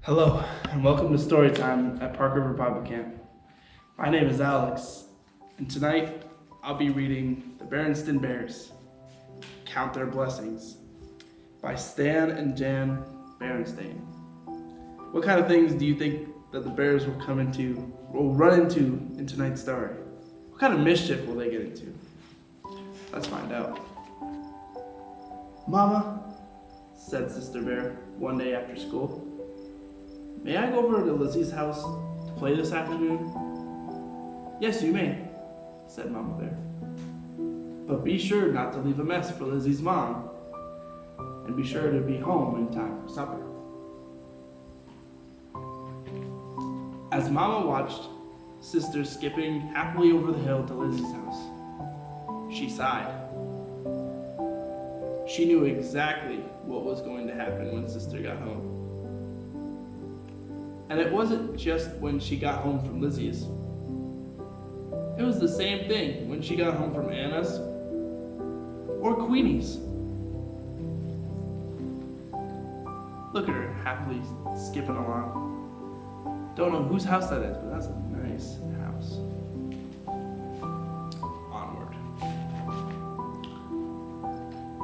Hello, and welcome to Storytime at Park River Bible Camp. My name is Alex, and tonight I'll be reading The Berenstain Bears, Count Their Blessings, by Stan and Jan Berenstain. What kind of things do you think that the bears will run into in tonight's story? What kind of mischief will they get into? Let's find out. "Mama," said Sister Bear one day after school, "may I go over to Lizzie's house to play this afternoon?" "Yes, you may," said Mama Bear. "But be sure not to leave a mess for Lizzie's mom, and be sure to be home in time for supper." As Mama watched Sister skipping happily over the hill to Lizzie's house, she sighed. She knew exactly what was going to happen when Sister got home. And it wasn't just when she got home from Lizzie's. It was the same thing when she got home from Anna's or Queenie's. Look at her happily skipping along. Don't know whose house that is, but that's a nice house. Onward.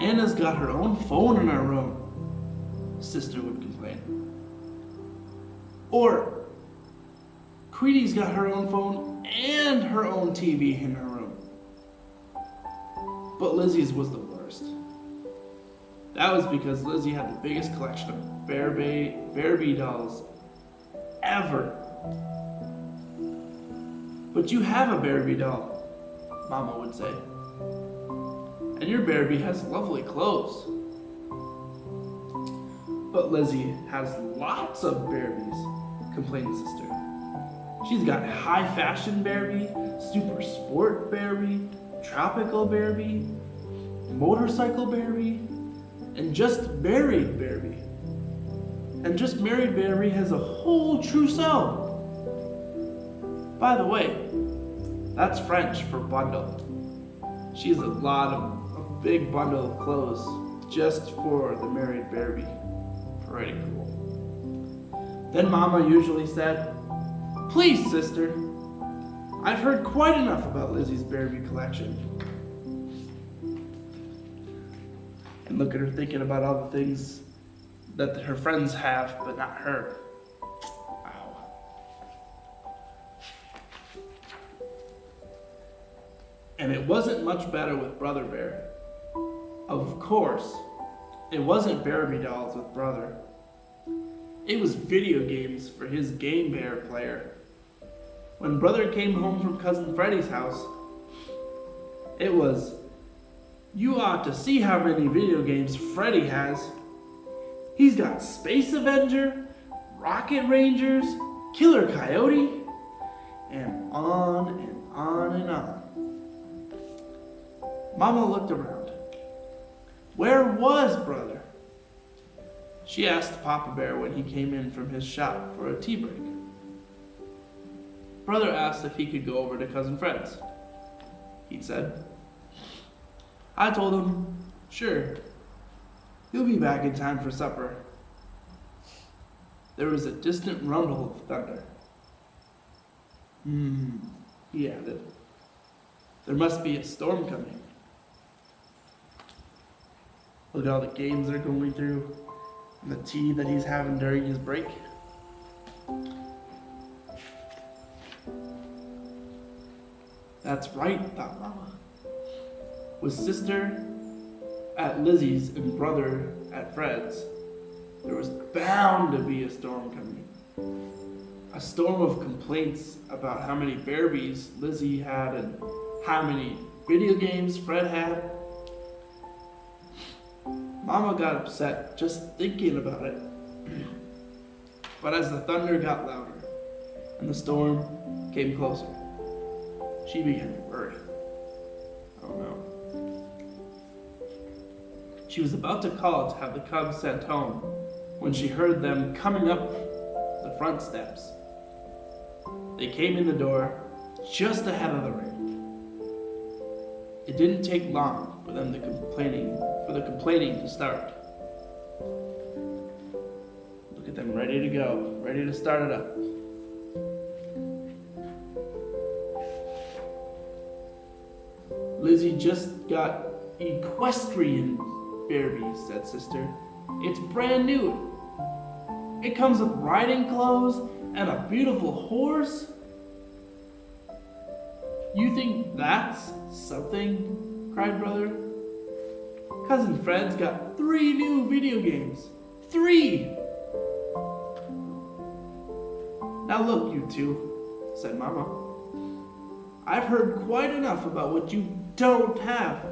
"Anna's got her own phone in her room," Sister would complain. Or, "Queenie's got her own phone and her own TV in her room." But Lizzie's was the worst. That was because Lizzie had the biggest collection of Barbie dolls ever. "But you have a Barbie doll," Mama would say. "And your Barbie has lovely clothes." "But Lizzie has lots of Barbies," complained Sister. "She's got high fashion Barbie, super sport Barbie, tropical Barbie, motorcycle Barbie, and just married Barbie. And just married Barbie has a whole trousseau. By the way, that's French for bundle. She has a big bundle of clothes just for the married Barbie. Pretty cool." Then Mama usually said, "Please, Sister, I've heard quite enough about Lizzie's Barbie collection." And look at her thinking about all the things that her friends have, but not her. Wow. And it wasn't much better with Brother Bear. Of course, it wasn't Barbie dolls with Brother. It was video games for his Game Bear player. When Brother came home from Cousin Freddie's house, it was, "You ought to see how many video games Freddie has. He's got Space Avenger, Rocket Rangers, Killer Coyote," and on and on and on. Mama looked around. Where was Brother? She asked Papa Bear when he came in from his shop for a tea break. Brother asked if he could go over to Cousin Fred's. He said. I told him, sure, he'll be back in time for supper. There was a distant rumble of thunder. He added. There must be a storm coming. Look at all the games they're going through, and the tea that he's having during his break. That's right, thought Mama. With Sister at Lizzie's and Brother at Fred's, there was bound to be a storm coming. A storm of complaints about how many Barbies Lizzie had and how many video games Fred had. Mama got upset just thinking about it. But as the thunder got louder and the storm came closer, she began to worry. Oh no. She was about to call to have the cubs sent home when she heard them coming up the front steps. They came in the door just ahead of the rain. It didn't take long for them the complaining to start. Look at them ready to go, ready to start it up. Lizzie just got equestrian Bearby, said Sister. It's brand new. It comes with riding clothes and a beautiful horse. You think that's something? Cried Brother. Cousin Fred's got 3 new video games. 3! Now look, you two, said Mama. I've heard quite enough about what you don't have.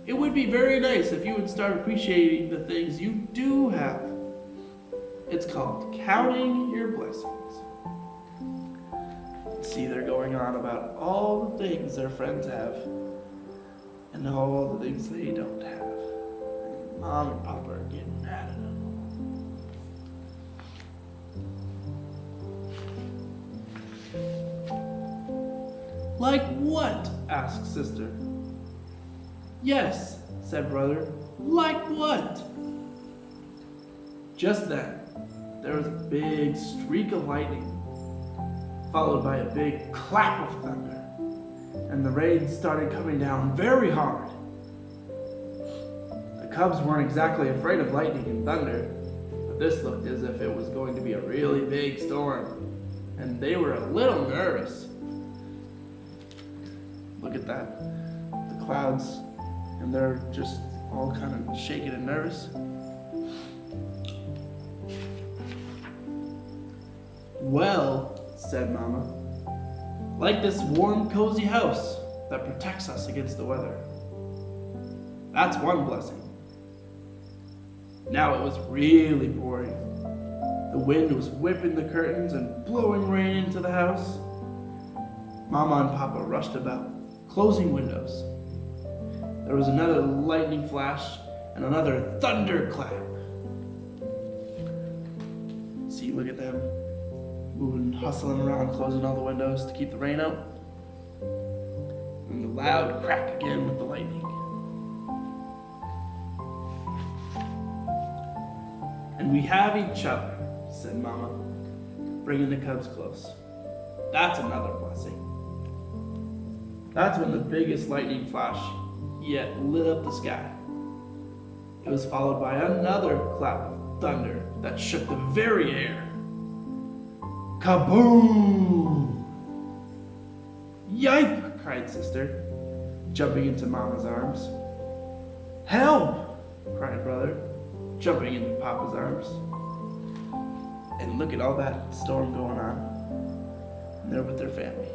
It would be very nice if you would start appreciating the things you do have. It's called counting your blessings. See, they're going on about all the things their friends have and all the things they don't have. And Mom and Papa are getting mad at them. Like what? Asked Sister. Yes, said Brother. Like what? Just then, there was a big streak of lightning, followed by a big clap of thunder, and the rain started coming down very hard. The cubs weren't exactly afraid of lightning and thunder, but this looked as if it was going to be a really big storm, and they were a little nervous. Look at that, the clouds, and they're just all kind of shaking and nervous. Well, said Mama, like this warm, cozy house that protects us against the weather. That's one blessing. Now it was really pouring. The wind was whipping the curtains and blowing rain into the house. Mama and Papa rushed about, closing windows. There was another lightning flash and another thunderclap. See, look at them. Moving, hustling around, closing all the windows to keep the rain out. And the loud crack again with the lightning. And we have each other, said Mama, bringing the cubs close. That's another blessing. That's when the biggest lightning flash yet lit up the sky. It was followed by another clap of thunder that shook the very air. Kaboom! Yipe! Cried Sister, jumping into Mama's arms. Help! Cried Brother, jumping into Papa's arms. And look at all that storm going on. And they're with their family.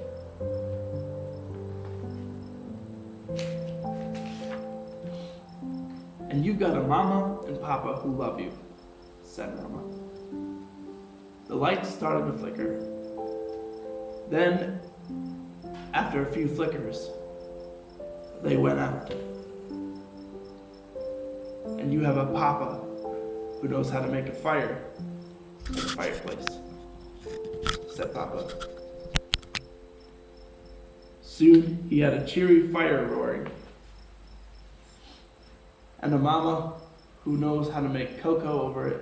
And you've got a Mama and Papa who love you, said Mama. The lights started to flicker. Then, after a few flickers, they went out. And you have a Papa who knows how to make a fire in the fireplace, said Papa. Soon he had a cheery fire roaring. And a Mama who knows how to make cocoa over it,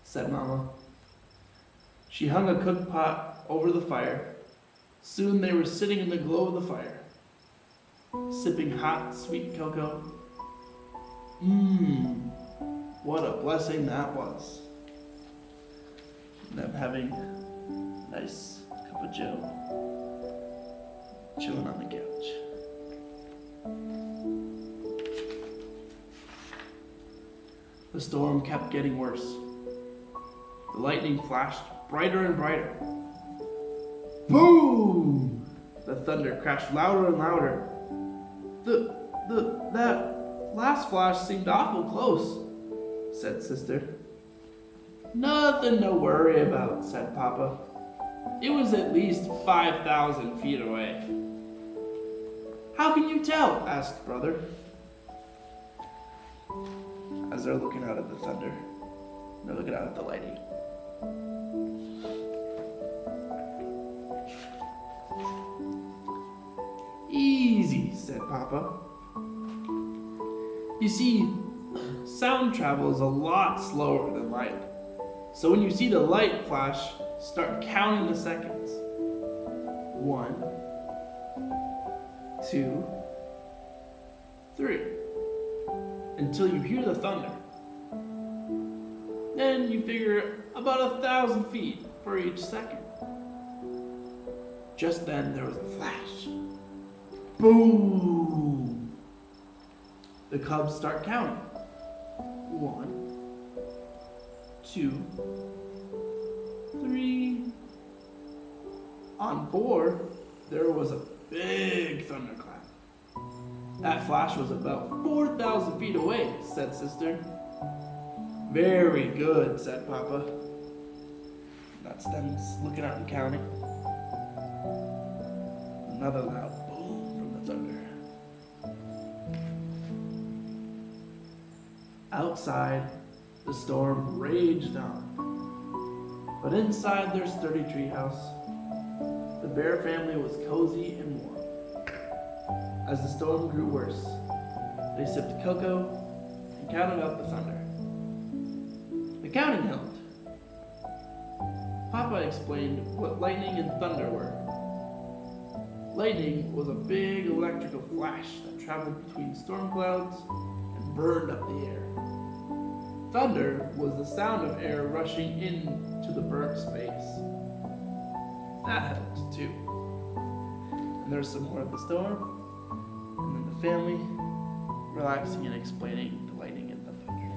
said Mama. She hung a cook pot over the fire. Soon they were sitting in the glow of the fire, sipping hot, sweet cocoa. What a blessing that was. And them having a nice cup of joe, chilling on the couch. The storm kept getting worse. The lightning flashed brighter and brighter. Boom! The thunder crashed louder and louder. That last flash seemed awful close, said Sister. Nothing to worry about, said Papa. It was at least 5,000 feet away. How can you tell? Asked Brother. As they're looking out at the thunder, they're looking out at the lightning. Easy, said Papa. You see, sound travels a lot slower than light, So when you see the light flash, start counting the seconds. 1, 2, 3, until you hear the thunder. Then you figure about 1,000 feet for each second. Just then there was a flash. Boom! The cubs start counting. 1, 2, 3. On 4, there was a big thunderclap. That flash was about 4,000 feet away, said Sister. Very good, said Papa. That's them looking out and counting. Another loud boom from the thunder. Outside, the storm raged on. But inside their sturdy treehouse, the bear family was cozy and warm. As the storm grew worse, they sipped cocoa and counted out the thunder. The counting helped. Papa explained what lightning and thunder were. Lightning was a big electrical flash that traveled between storm clouds and burned up the air. Thunder was the sound of air rushing into the burnt space. That helped too. And there's some more of the storm, and then the family relaxing and explaining the lightning and the thunder.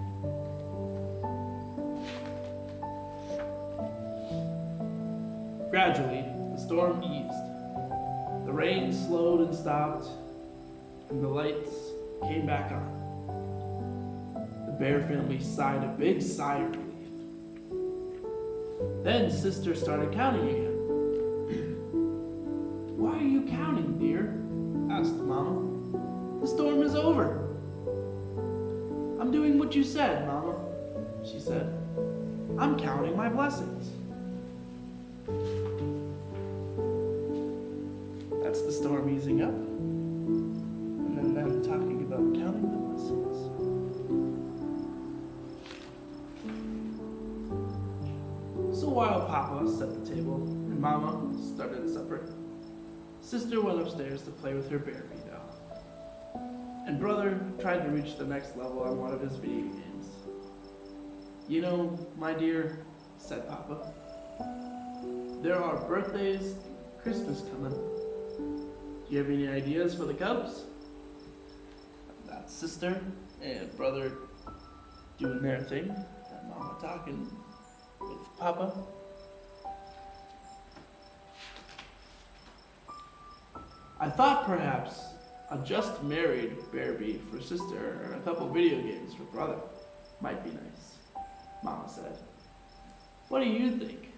Gradually, the storm eased. The rain slowed and stopped, and the lights came back on. The bear family sighed a big sigh of relief. Then Sister started counting again. Why are you counting, dear? Asked Mama. The storm is over. I'm doing what you said, Mama, she said. I'm counting my blessings. That's the storm easing up, and then them talking about counting the blessings. So while Papa set the table and Mama started supper, Sister went upstairs to play with her Barbie doll, and Brother tried to reach the next level on one of his video games. You know, my dear, said Papa, there are birthdays and Christmas coming. Do you have any ideas for the cubs? That's Sister and Brother doing their thing, and Mama talking with Papa. I thought perhaps a just married Barbie for Sister and a couple video games for Brother might be nice, Mama said. What do you think?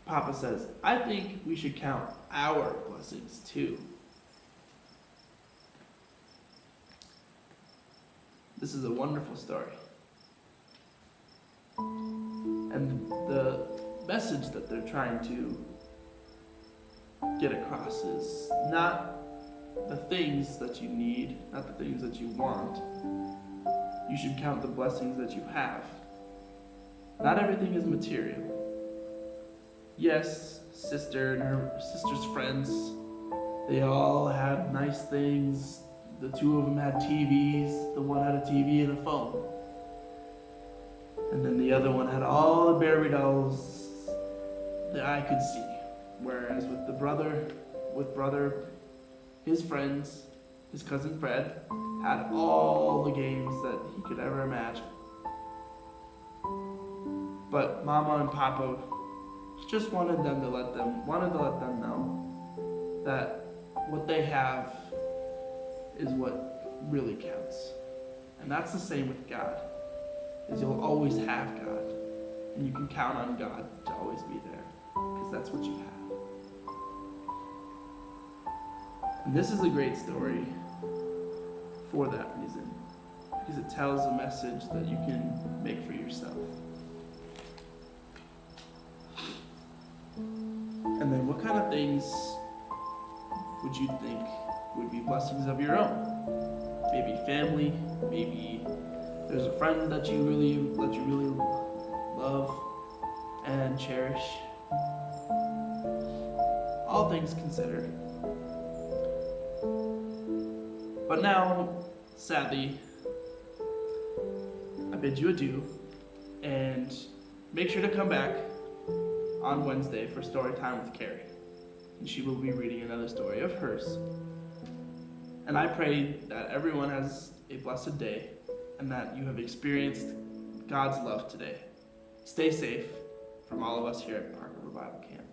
Papa says, I think we should count our blessings too. This is a wonderful story. And the message that they're trying to get across is not the things that you need, not the things that you want. You should count the blessings that you have. Not everything is material. Yes, Sister and her sister's friends, they all had nice things. The two of them had TVs. The one had a TV and a phone. And then the other one had all the Barbie dolls that I could see. Whereas with brother, his friends, his cousin Fred, had all the games that he could ever imagine. But Mama and Papa just wanted to let them know that what they have is what really counts. And that's the same with God, is you'll always have God, and you can count on God to always be there, because that's what you have. And this is a great story for that reason, because it tells a message that you can make for yourself. And then what kind of things would you think would be blessings of your own? Maybe family, maybe there's a friend that you really love, and cherish. All things considered. But now, sadly, I bid you adieu, and make sure to come back on Wednesday for Storytime with Carrie. And she will be reading another story of hers. And I pray that everyone has a blessed day and that you have experienced God's love today. Stay safe from all of us here at Parker Revival Camp.